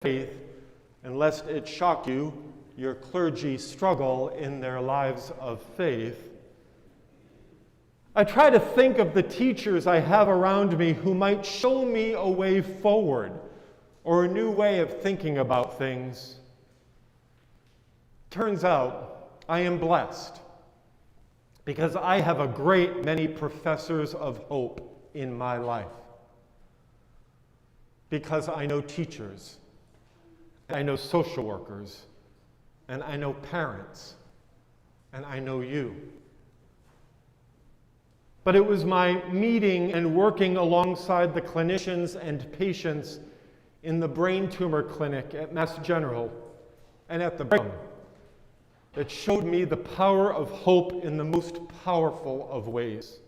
faith, and lest it shock you, your clergy struggle in their lives of faith. I try to think of the teachers I have around me who might show me a way forward or a new way of thinking about things. Turns out I am blessed because I have a great many professors of hope in my life. Because I know teachers, I know social workers, and I know parents, and I know you. But it was my meeting and working alongside the clinicians and patients in the brain tumor clinic at Mass General and at the Brigham that showed me the power of hope in the most powerful of ways.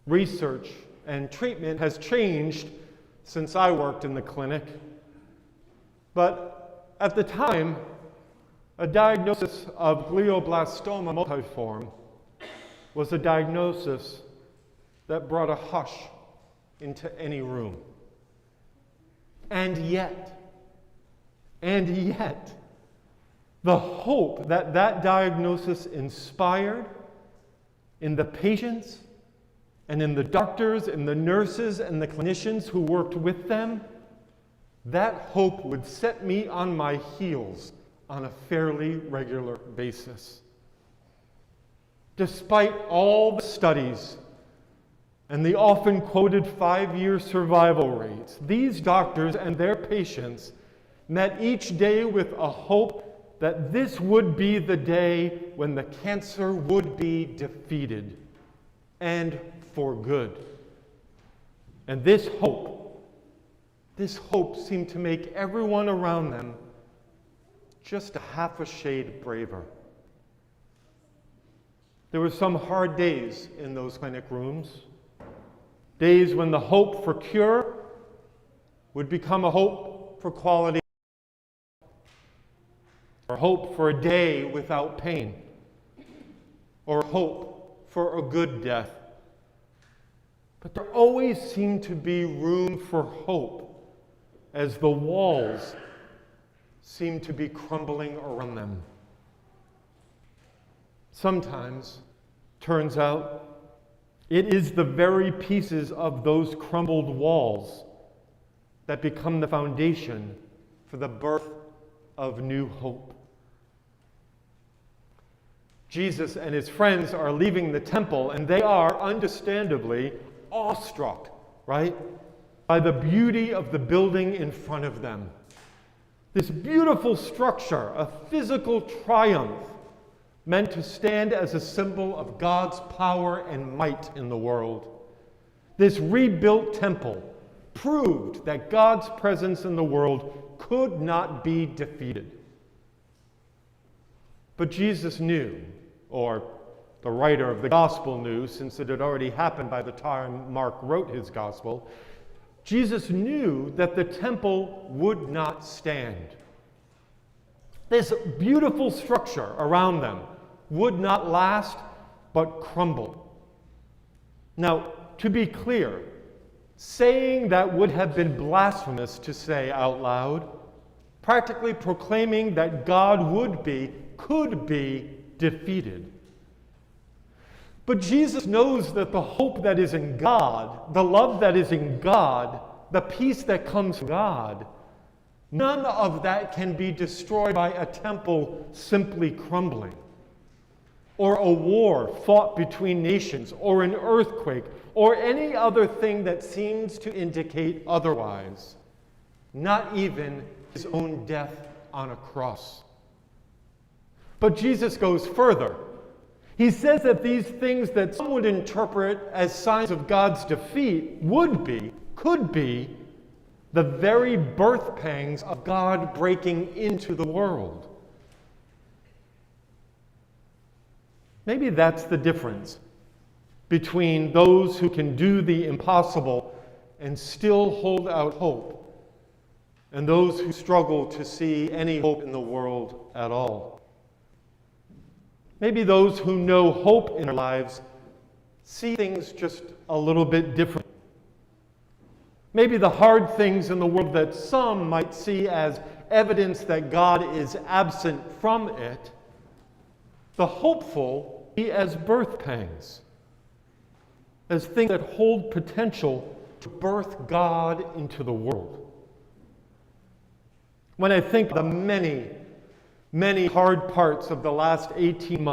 Research and treatment has changed since I worked in the clinic, but at the time, a diagnosis of glioblastoma multiforme was a diagnosis that brought a hush into any room. And yet, the hope that that diagnosis inspired in the patients and in the doctors and the nurses and the clinicians who worked with them, that hope would set me on my heels on a fairly regular basis. Despite all the studies and the often quoted 5-year survival rates, these doctors and their patients met each day with a hope that this would be the day when the cancer would be defeated, and for good. And this hope seemed to make everyone around them just a half a shade braver. There were some hard days in those clinic rooms, days when the hope for cure would become a hope for quality, or hope for a day without pain, or hope for a good death. But there always seemed to be room for hope as the walls seemed to be crumbling around them. Sometimes, turns out, it is the very pieces of those crumbled walls that become the foundation for the birth of new hope. Jesus and his friends are leaving the temple, and they are, understandably, awestruck, right, by the beauty of the building in front of them. This beautiful structure, a physical triumph, meant to stand as a symbol of God's power and might in the world. This rebuilt temple proved that God's presence in the world could not be defeated. But Jesus knew, or the writer of the gospel knew, since it had already happened by the time Mark wrote his gospel, Jesus knew that the temple would not stand. This beautiful structure around them would not last, but crumble. Now, to be clear, saying that would have been blasphemous to say out loud, practically proclaiming that God could be defeated. But Jesus knows that the hope that is in God, the love that is in God, the peace that comes from God, none of that can be destroyed by a temple simply crumbling, or a war fought between nations, or an earthquake, or any other thing that seems to indicate otherwise, not even his own death on a cross. But Jesus goes further. He says that these things that some would interpret as signs of God's defeat could be, the very birth pangs of God breaking into the world. Maybe that's the difference between those who can do the impossible and still hold out hope, and those who struggle to see any hope in the world at all. Maybe those who know hope in their lives see things just a little bit different. Maybe the hard things in the world that some might see as evidence that God is absent from it, the hopeful see as birth pangs, as things that hold potential to birth God into the world. When I think of the many hard parts of the last 18 months,